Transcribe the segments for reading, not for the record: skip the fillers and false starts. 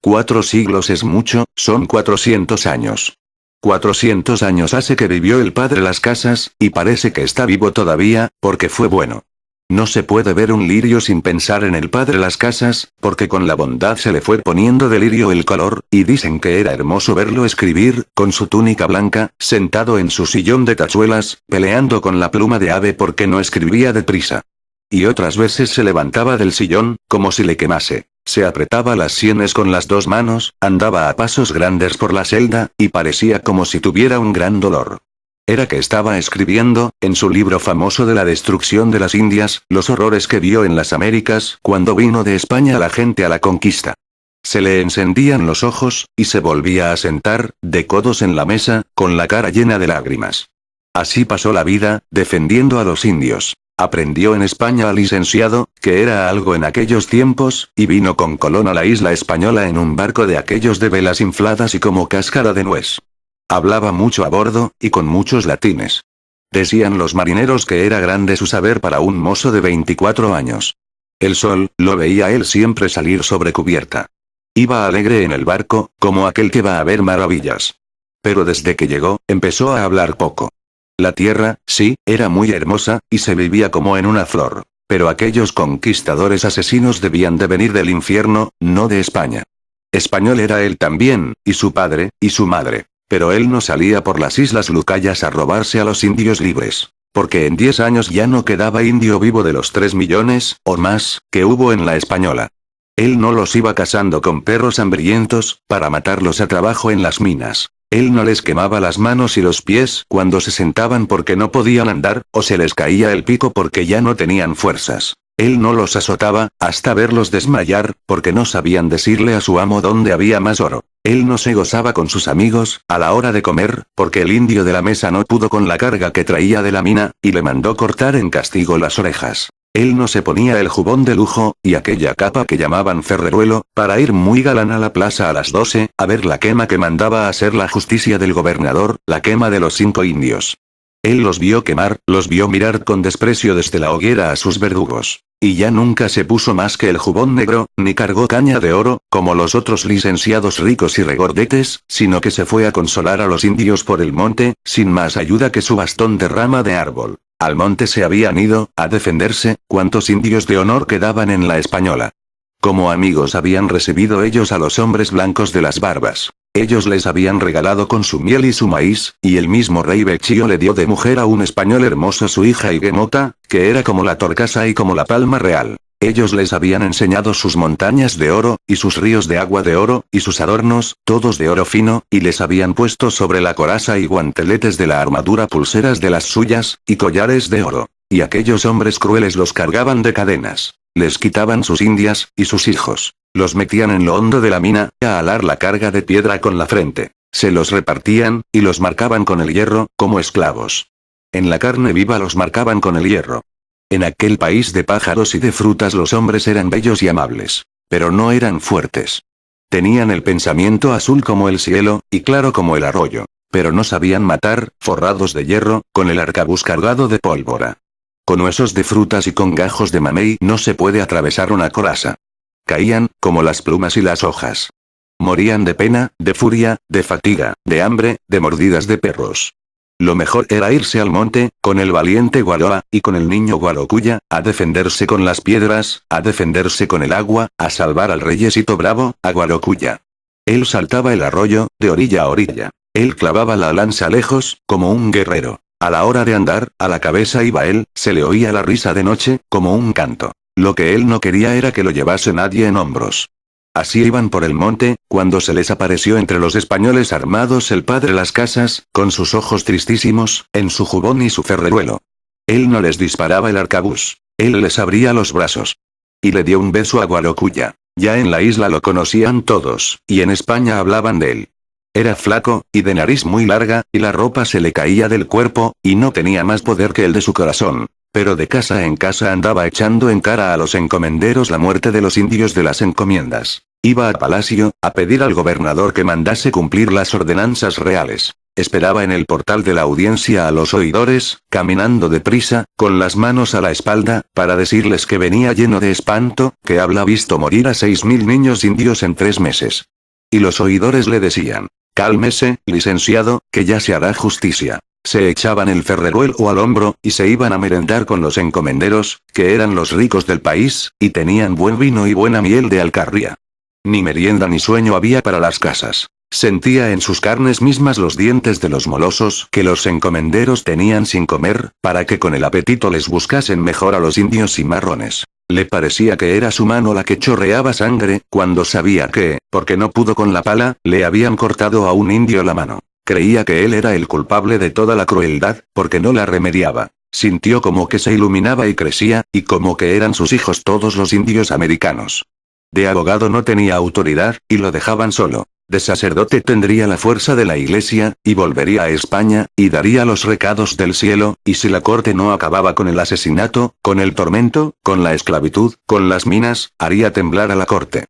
4 siglos es mucho, son 400 años. 400 años hace que vivió el padre Las Casas, y parece que está vivo todavía, porque fue bueno. No se puede ver un lirio sin pensar en el padre Las Casas, porque con la bondad se le fue poniendo de lirio el color, y dicen que era hermoso verlo escribir, con su túnica blanca, sentado en su sillón de tachuelas, peleando con la pluma de ave porque no escribía deprisa. Y otras veces se levantaba del sillón, como si le quemase. Se apretaba las sienes con las 2 manos, andaba a pasos grandes por la celda, y parecía como si tuviera un gran dolor. Era que estaba escribiendo, en su libro famoso de la destrucción de las Indias, los horrores que vio en las Américas, cuando vino de España la gente a la conquista. Se le encendían los ojos, y se volvía a sentar, de codos en la mesa, con la cara llena de lágrimas. Así pasó la vida, defendiendo a los indios. Aprendió en España al licenciado, que era algo en aquellos tiempos, y vino con Colón a la isla española en un barco de aquellos de velas infladas y como cáscara de nuez. Hablaba mucho a bordo, y con muchos latines. Decían los marineros que era grande su saber para un mozo de 24 años. El sol, lo veía él siempre salir sobre cubierta. Iba alegre en el barco, como aquel que va a ver maravillas. Pero desde que llegó, empezó a hablar poco. La tierra, sí, era muy hermosa, y se vivía como en una flor. Pero aquellos conquistadores asesinos debían de venir del infierno, no de España. Español era él también, y su padre, y su madre. Pero él no salía por las islas Lucayas a robarse a los indios libres. Porque en 10 años ya no quedaba indio vivo de los 3 millones, o más, que hubo en la española. Él no los iba cazando con perros hambrientos, para matarlos a trabajo en las minas. Él no les quemaba las manos y los pies cuando se sentaban porque no podían andar, o se les caía el pico porque ya no tenían fuerzas. Él no los azotaba, hasta verlos desmayar, porque no sabían decirle a su amo dónde había más oro. Él no se gozaba con sus amigos, a la hora de comer, porque el indio de la mesa no pudo con la carga que traía de la mina, y le mandó cortar en castigo las orejas. Él no se ponía el jubón de lujo, y aquella capa que llamaban ferreruelo, para ir muy galán a la plaza a las 12, a ver la quema que mandaba hacer la justicia del gobernador, la quema de los 5 indios. Él los vio quemar, los vio mirar con desprecio desde la hoguera a sus verdugos. Y ya nunca se puso más que el jubón negro, ni cargó caña de oro, como los otros licenciados ricos y regordetes, sino que se fue a consolar a los indios por el monte, sin más ayuda que su bastón de rama de árbol. Al monte se habían ido, a defenderse, cuantos indios de honor quedaban en la española. Como amigos habían recibido ellos a los hombres blancos de las barbas. Ellos les habían regalado con su miel y su maíz, y el mismo rey Bechío le dio de mujer a un español hermoso su hija Higuemota, que era como la Torcasa y como la Palma Real. Ellos les habían enseñado sus montañas de oro, y sus ríos de agua de oro, y sus adornos, todos de oro fino, y les habían puesto sobre la coraza y guanteletes de la armadura pulseras de las suyas, y collares de oro. Y aquellos hombres crueles los cargaban de cadenas. Les quitaban sus indias, y sus hijos. Los metían en lo hondo de la mina, a alar la carga de piedra con la frente. Se los repartían, y los marcaban con el hierro, como esclavos. En la carne viva los marcaban con el hierro. En aquel país de pájaros y de frutas los hombres eran bellos y amables. Pero no eran fuertes. Tenían el pensamiento azul como el cielo, y claro como el arroyo. Pero no sabían matar, forrados de hierro, con el arcabuz cargado de pólvora. Con huesos de frutas y con gajos de mamey no se puede atravesar una coraza. Caían, como las plumas y las hojas. Morían de pena, de furia, de fatiga, de hambre, de mordidas de perros. Lo mejor era irse al monte, con el valiente Gualoa, y con el niño Gualocuya, a defenderse con las piedras, a defenderse con el agua, a salvar al reyesito bravo, a Gualocuya. Él saltaba el arroyo, de orilla a orilla. Él clavaba la lanza lejos, como un guerrero. A la hora de andar, a la cabeza iba él, se le oía la risa de noche, como un canto. Lo que él no quería era que lo llevase nadie en hombros. Así iban por el monte, cuando se les apareció entre los españoles armados el padre Las Casas, con sus ojos tristísimos, en su jubón y su ferreruelo. Él no les disparaba el arcabuz. Él les abría los brazos. Y le dio un beso a Gualocuya. Ya en la isla lo conocían todos, y en España hablaban de él. Era flaco, y de nariz muy larga, y la ropa se le caía del cuerpo, y no tenía más poder que el de su corazón. Pero de casa en casa andaba echando en cara a los encomenderos la muerte de los indios de las encomiendas. Iba al palacio, a pedir al gobernador que mandase cumplir las ordenanzas reales. Esperaba en el portal de la audiencia a los oidores, caminando deprisa, con las manos a la espalda, para decirles que venía lleno de espanto, que había visto morir a 6.000 niños indios en 3 meses. y los oidores le decían: «Cálmese, licenciado, que ya se hará justicia». Se echaban el ferreruelo al hombro, y se iban a merendar con los encomenderos, que eran los ricos del país, y tenían buen vino y buena miel de Alcarria. Ni merienda ni sueño había para las casas. Sentía en sus carnes mismas los dientes de los molosos que los encomenderos tenían sin comer, para que con el apetito les buscasen mejor a los indios cimarrones. Le parecía que era su mano la que chorreaba sangre, cuando sabía que, porque no pudo con la pala, le habían cortado a un indio la mano. Creía que él era el culpable de toda la crueldad, porque no la remediaba. Sintió como que se iluminaba y crecía, y como que eran sus hijos todos los indios americanos. De abogado no tenía autoridad, y lo dejaban solo. De sacerdote tendría la fuerza de la iglesia, y volvería a España, y daría los recados del cielo, y si la corte no acababa con el asesinato, con el tormento, con la esclavitud, con las minas, haría temblar a la corte.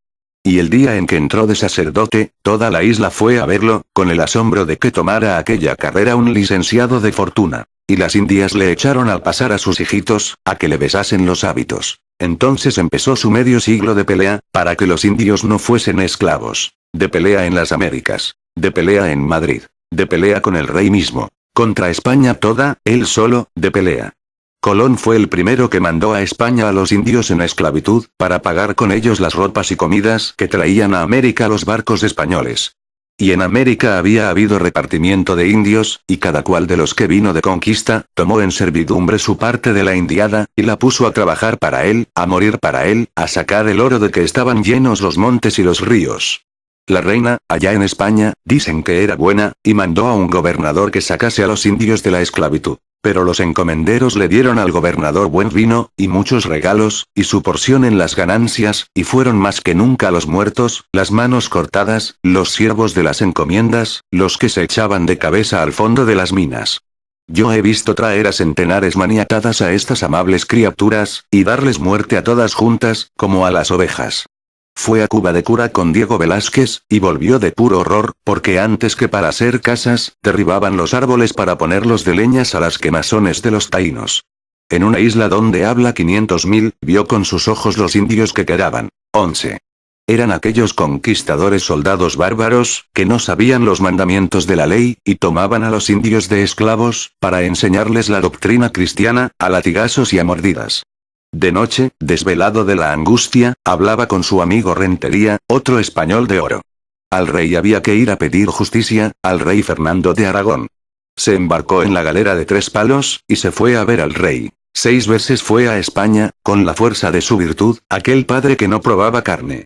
Y el día en que entró de sacerdote, toda la isla fue a verlo, con el asombro de que tomara aquella carrera un licenciado de fortuna. Y las indias le echaron al pasar a sus hijitos, a que le besasen los hábitos. Entonces empezó su medio siglo de pelea, para que los indios no fuesen esclavos. De pelea en las Américas. De pelea en Madrid. De pelea con el rey mismo. Contra España toda, él solo, de pelea. Colón fue el primero que mandó a España a los indios en esclavitud, para pagar con ellos las ropas y comidas que traían a América los barcos españoles. Y en América había habido repartimiento de indios, y cada cual de los que vino de conquista, tomó en servidumbre su parte de la indiada, y la puso a trabajar para él, a morir para él, a sacar el oro de que estaban llenos los montes y los ríos. La reina, allá en España, dicen que era buena, y mandó a un gobernador que sacase a los indios de la esclavitud. Pero los encomenderos le dieron al gobernador buen vino, y muchos regalos, y su porción en las ganancias, y fueron más que nunca los muertos, las manos cortadas, los siervos de las encomiendas, los que se echaban de cabeza al fondo de las minas. Yo he visto traer a centenares maniatadas a estas amables criaturas, y darles muerte a todas juntas, como a las ovejas. Fue a Cuba de cura con Diego Velázquez, y volvió de puro horror, porque antes que para hacer casas, derribaban los árboles para ponerlos de leñas a las quemazones de los taínos. En una isla donde habla 500.000, vio con sus ojos los indios que quedaban. 11. Eran aquellos conquistadores soldados bárbaros, que no sabían los mandamientos de la ley, y tomaban a los indios de esclavos, para enseñarles la doctrina cristiana, a latigazos y a mordidas. De noche, desvelado de la angustia, hablaba con su amigo Rentería, otro español de oro. Al rey había que ir a pedir justicia, al rey Fernando de Aragón. Se embarcó en la galera de 3 palos, y se fue a ver al rey. 6 veces fue a España, con la fuerza de su virtud, aquel padre que no probaba carne.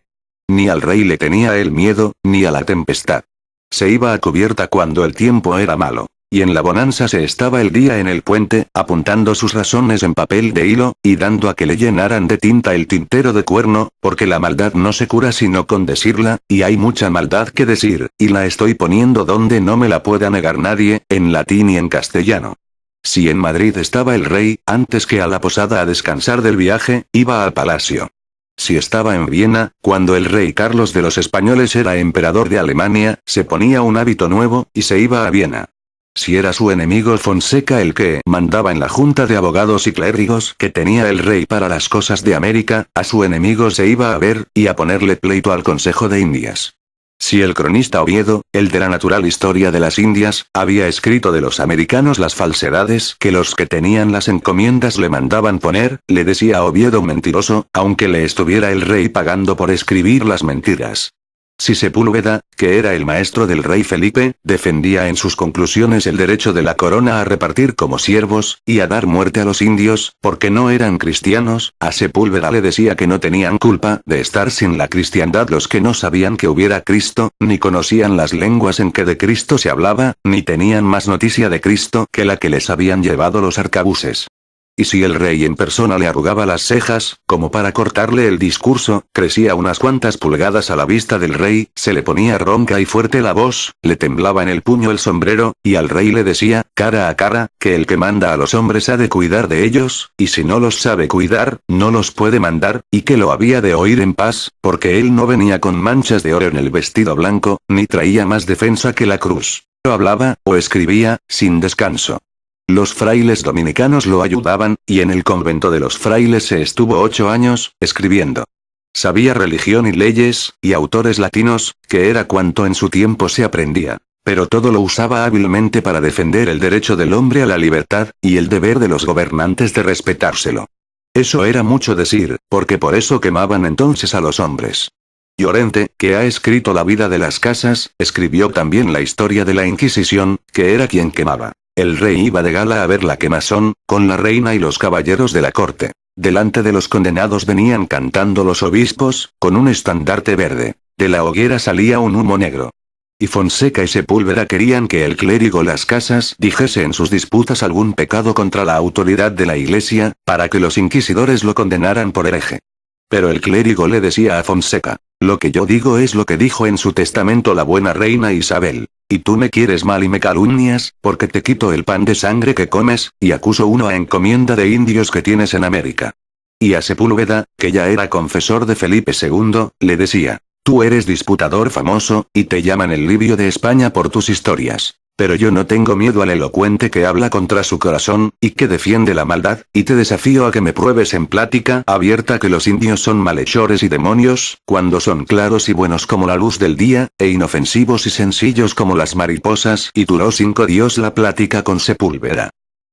Ni al rey le tenía el miedo, ni a la tempestad. Se iba a cubierta cuando el tiempo era malo. Y en la bonanza se estaba el día en el puente, apuntando sus razones en papel de hilo, y dando a que le llenaran de tinta el tintero de cuerno, porque la maldad no se cura sino con decirla, y hay mucha maldad que decir, y la estoy poniendo donde no me la pueda negar nadie, en latín y en castellano. Si en Madrid estaba el rey, antes que a la posada a descansar del viaje, iba al palacio. Si estaba en Viena, cuando el rey Carlos de los españoles era emperador de Alemania, se ponía un hábito nuevo, y se iba a Viena. Si era su enemigo Fonseca el que mandaba en la junta de abogados y clérigos que tenía el rey para las cosas de América, a su enemigo se iba a ver, y a ponerle pleito al Consejo de Indias. Si el cronista Oviedo, el de la natural historia de las Indias, había escrito de los americanos las falsedades que los que tenían las encomiendas le mandaban poner, le decía a Oviedo mentiroso, aunque le estuviera el rey pagando por escribir las mentiras. Si Sepúlveda, que era el maestro del rey Felipe, defendía en sus conclusiones el derecho de la corona a repartir como siervos, y a dar muerte a los indios, porque no eran cristianos, a Sepúlveda le decía que no tenían culpa de estar sin la cristiandad los que no sabían que hubiera Cristo, ni conocían las lenguas en que de Cristo se hablaba, ni tenían más noticia de Cristo que la que les habían llevado los arcabuces. Y si el rey en persona le arrugaba las cejas, como para cortarle el discurso, crecía unas cuantas pulgadas a la vista del rey, se le ponía ronca y fuerte la voz, le temblaba en el puño el sombrero, y al rey le decía, cara a cara, que el que manda a los hombres ha de cuidar de ellos, y si no los sabe cuidar, no los puede mandar, y que lo había de oír en paz, porque él no venía con manchas de oro en el vestido blanco, ni traía más defensa que la cruz. Hablaba, o escribía, sin descanso. Los frailes dominicanos lo ayudaban, y en el convento de los frailes se estuvo 8 años, escribiendo. sabía religión y leyes, y autores latinos, que era cuanto en su tiempo se aprendía. Pero todo lo usaba hábilmente para defender el derecho del hombre a la libertad, y el deber de los gobernantes de respetárselo. Eso era mucho decir, porque por eso quemaban entonces a los hombres. Llorente, que ha escrito La vida de las casas, escribió también la historia de la Inquisición, que era quien quemaba. El rey iba de gala a ver la quemazón, con la reina y los caballeros de la corte. Delante de los condenados venían cantando los obispos, con un estandarte verde. De la hoguera salía un humo negro. Y Fonseca y Sepúlveda querían que el clérigo Las Casas dijese en sus disputas algún pecado contra la autoridad de la iglesia, para que los inquisidores lo condenaran por hereje. Pero el clérigo le decía a Fonseca: lo que yo digo es lo que dijo en su testamento la buena reina Isabel. Y tú me quieres mal y me calumnias, porque te quito el pan de sangre que comes, y acuso uno a encomienda de indios que tienes en América. Y a Sepúlveda, que ya era confesor de Felipe II, le decía: tú eres disputador famoso, y te llaman el Livio de España por tus historias. Pero yo no tengo miedo al elocuente que habla contra su corazón, y que defiende la maldad, y te desafío a que me pruebes en plática abierta que los indios son malhechores y demonios, cuando son claros y buenos como la luz del día, e inofensivos y sencillos como las mariposas, y duró 5 días la plática con Sepúlveda.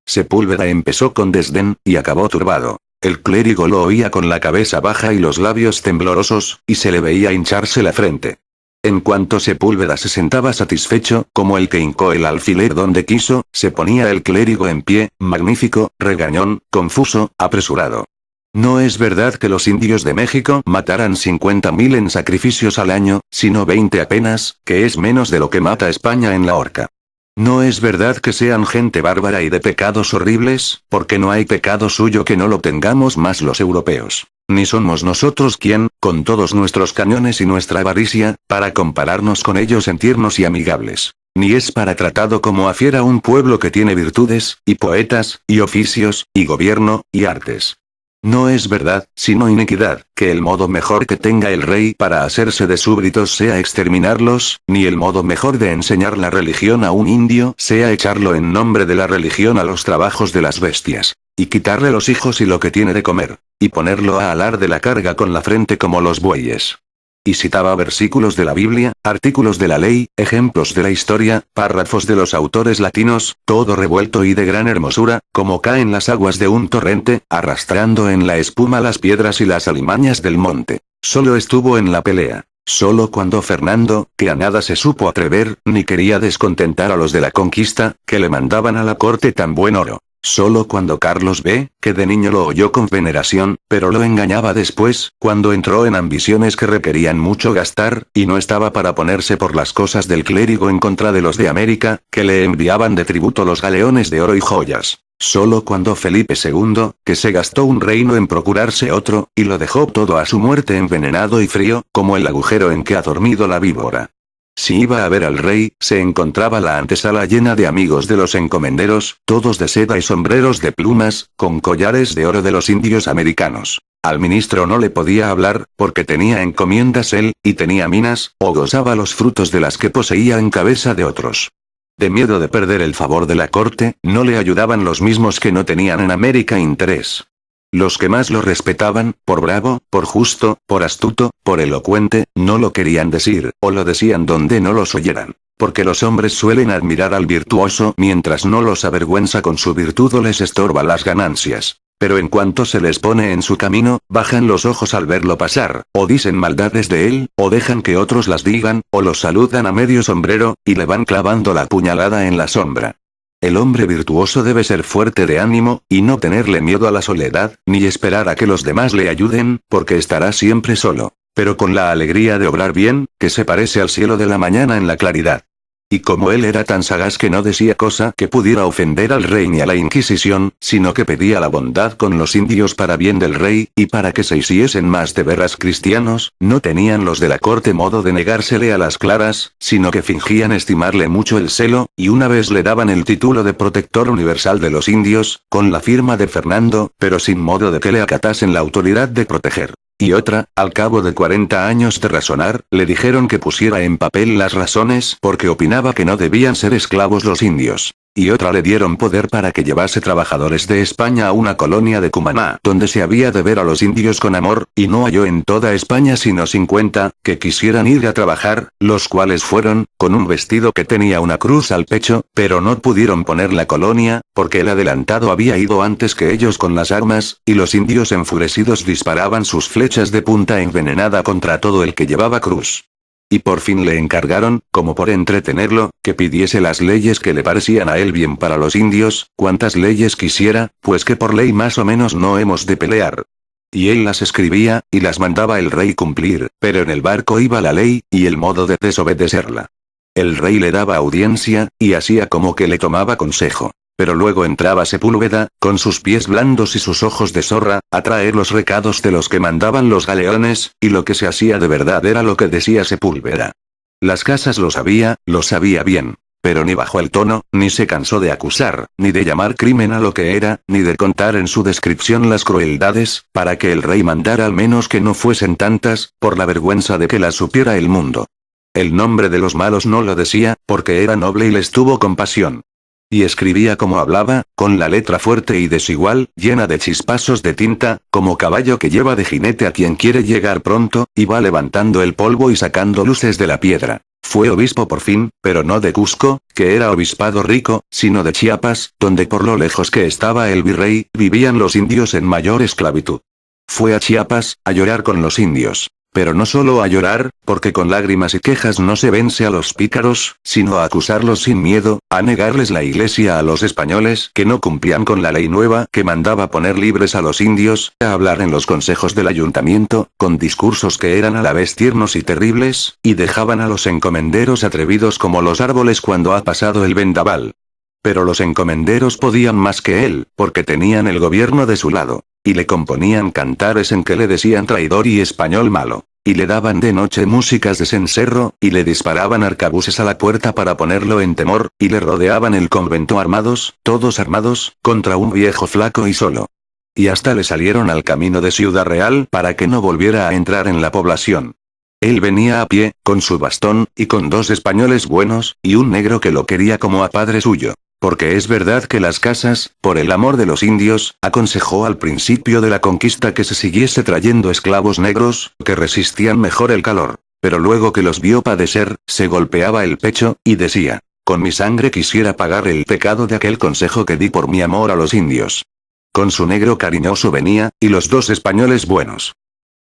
Sepúlveda empezó con desdén, y acabó turbado. El clérigo lo oía con la cabeza baja y los labios temblorosos, y se le veía hincharse la frente. En cuanto Sepúlveda se sentaba satisfecho, como el que hincó el alfiler donde quiso, se ponía el clérigo en pie, magnífico, regañón, confuso, apresurado. No es verdad que los indios de México mataran 50.000 en sacrificios al año, sino 20 apenas, que es menos de lo que mata España en la horca. No es verdad que sean gente bárbara y de pecados horribles, porque no hay pecado suyo que no lo tengamos más los europeos. Ni somos nosotros quien, con todos nuestros cañones y nuestra avaricia, para compararnos con ellos en tiernos y amigables. Ni es para tratado como a fiera un pueblo que tiene virtudes, y poetas, y oficios, y gobierno, y artes. No es verdad, sino iniquidad, que el modo mejor que tenga el rey para hacerse de súbditos sea exterminarlos, ni el modo mejor de enseñar la religión a un indio sea echarlo en nombre de la religión a los trabajos de las bestias, y quitarle los hijos y lo que tiene de comer, y ponerlo a alar de la carga con la frente como los bueyes. Y citaba versículos de la Biblia, artículos de la ley, ejemplos de la historia, párrafos de los autores latinos, todo revuelto y de gran hermosura, como caen las aguas de un torrente, arrastrando en la espuma las piedras y las alimañas del monte. Solo estuvo en la pelea. Solo cuando Fernando, que a nada se supo atrever, ni quería descontentar a los de la conquista, que le mandaban a la corte tan buen oro. Solo cuando Carlos B., que de niño lo oyó con veneración, pero lo engañaba después, cuando entró en ambiciones que requerían mucho gastar, y no estaba para ponerse por las cosas del clérigo en contra de los de América, que le enviaban de tributo los galeones de oro y joyas. Solo cuando Felipe II, que se gastó un reino en procurarse otro, y lo dejó todo a su muerte envenenado y frío, como el agujero en que ha dormido la víbora. Si iba a ver al rey, se encontraba la antesala llena de amigos de los encomenderos, todos de seda y sombreros de plumas, con collares de oro de los indios americanos. Al ministro no le podía hablar, porque tenía encomiendas él, y tenía minas, o gozaba los frutos de las que poseía en cabeza de otros. De miedo de perder el favor de la corte, no le ayudaban los mismos que no tenían en América interés. Los que más lo respetaban, por bravo, por justo, por astuto, por elocuente, no lo querían decir, o lo decían donde no los oyeran. Porque los hombres suelen admirar al virtuoso mientras no los avergüenza con su virtud o les estorba las ganancias. Pero en cuanto se les pone en su camino, bajan los ojos al verlo pasar, o dicen maldades de él, o dejan que otros las digan, o los saludan a medio sombrero, y le van clavando la puñalada en la sombra. El hombre virtuoso debe ser fuerte de ánimo, y no tenerle miedo a la soledad, ni esperar a que los demás le ayuden, porque estará siempre solo, pero con la alegría de obrar bien, que se parece al cielo de la mañana en la claridad. Y como él era tan sagaz que no decía cosa que pudiera ofender al rey ni a la Inquisición, sino que pedía la bondad con los indios para bien del rey, y para que se hiciesen más de veras cristianos, no tenían los de la corte modo de negársele a las claras, sino que fingían estimarle mucho el celo, y una vez le daban el título de protector universal de los indios, con la firma de Fernando, pero sin modo de que le acatasen la autoridad de proteger. Y otra, al cabo de 40 años de razonar, le dijeron que pusiera en papel las razones porque opinaba que no debían ser esclavos los indios. Y otra le dieron poder para que llevase trabajadores de España a una colonia de Cumaná, donde se había de ver a los indios con amor, y no halló en toda España sino 50, que quisieran ir a trabajar, los cuales fueron, con un vestido que tenía una cruz al pecho, pero no pudieron poner la colonia, porque el adelantado había ido antes que ellos con las armas, y los indios enfurecidos disparaban sus flechas de punta envenenada contra todo el que llevaba cruz. Y por fin le encargaron, como por entretenerlo, que pidiese las leyes que le parecían a él bien para los indios, cuantas leyes quisiera, pues que por ley más o menos no hemos de pelear. Y él las escribía, y las mandaba el rey cumplir, pero en el barco iba la ley, y el modo de desobedecerla. El rey le daba audiencia, y hacía como que le tomaba consejo. Pero luego entraba Sepúlveda, con sus pies blandos y sus ojos de zorra, a traer los recados de los que mandaban los galeones, y lo que se hacía de verdad era lo que decía Sepúlveda. Las Casas lo sabía bien. Pero ni bajó el tono, ni se cansó de acusar, ni de llamar crimen a lo que era, ni de contar en su descripción las crueldades, para que el rey mandara al menos que no fuesen tantas, por la vergüenza de que las supiera el mundo. El nombre de los malos no lo decía, porque era noble y les tuvo compasión. Y escribía como hablaba, con la letra fuerte y desigual, llena de chispazos de tinta, como caballo que lleva de jinete a quien quiere llegar pronto, y va levantando el polvo y sacando luces de la piedra. Fue obispo por fin, pero no de Cusco, que era obispado rico, sino de Chiapas, donde por lo lejos que estaba el virrey, vivían los indios en mayor esclavitud. Fue a Chiapas, a llorar con los indios. Pero no solo a llorar, porque con lágrimas y quejas no se vence a los pícaros, sino a acusarlos sin miedo, a negarles la iglesia a los españoles que no cumplían con la ley nueva que mandaba poner libres a los indios, a hablar en los consejos del ayuntamiento, con discursos que eran a la vez tiernos y terribles, y dejaban a los encomenderos atrevidos como los árboles cuando ha pasado el vendaval. Pero los encomenderos podían más que él, porque tenían el gobierno de su lado. Y le componían cantares en que le decían traidor y español malo. Y le daban de noche músicas de cencerro, y le disparaban arcabuces a la puerta para ponerlo en temor, y le rodeaban el convento armados, todos armados, contra un viejo flaco y solo. Y hasta le salieron al camino de Ciudad Real para que no volviera a entrar en la población. Él venía a pie, con su bastón, y con 2 españoles buenos, y un negro que lo quería como a padre suyo. Porque es verdad que Las Casas, por el amor de los indios, aconsejó al principio de la conquista que se siguiese trayendo esclavos negros, que resistían mejor el calor. Pero luego que los vio padecer, se golpeaba el pecho, y decía, con mi sangre quisiera pagar el pecado de aquel consejo que di por mi amor a los indios. Con su negro cariñoso venía, y los 2 españoles buenos.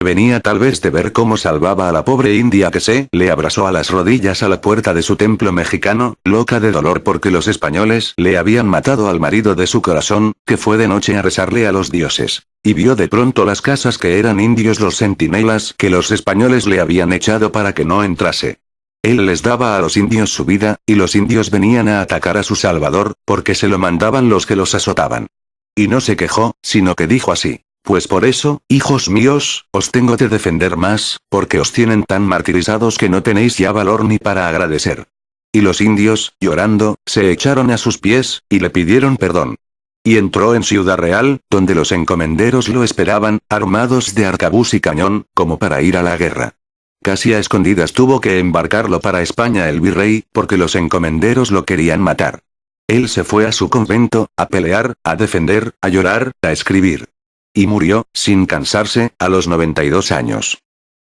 Venía tal vez de ver cómo salvaba a la pobre india que se le abrazó a las rodillas a la puerta de su templo mexicano, loca de dolor porque los españoles le habían matado al marido de su corazón, que fue de noche a rezarle a los dioses. Y vio de pronto Las Casas que eran indios los centinelas que los españoles le habían echado para que no entrase. Él les daba a los indios su vida, y los indios venían a atacar a su salvador, porque se lo mandaban los que los azotaban. Y no se quejó, sino que dijo así. Pues por eso, hijos míos, os tengo de defender más, porque os tienen tan martirizados que no tenéis ya valor ni para agradecer. Y los indios, llorando, se echaron a sus pies, y le pidieron perdón. Y entró en Ciudad Real, donde los encomenderos lo esperaban, armados de arcabuz y cañón, como para ir a la guerra. Casi a escondidas tuvo que embarcarlo para España el virrey, porque los encomenderos lo querían matar. Él se fue a su convento, a pelear, a defender, a llorar, a escribir. Y murió, sin cansarse, a los 92 años.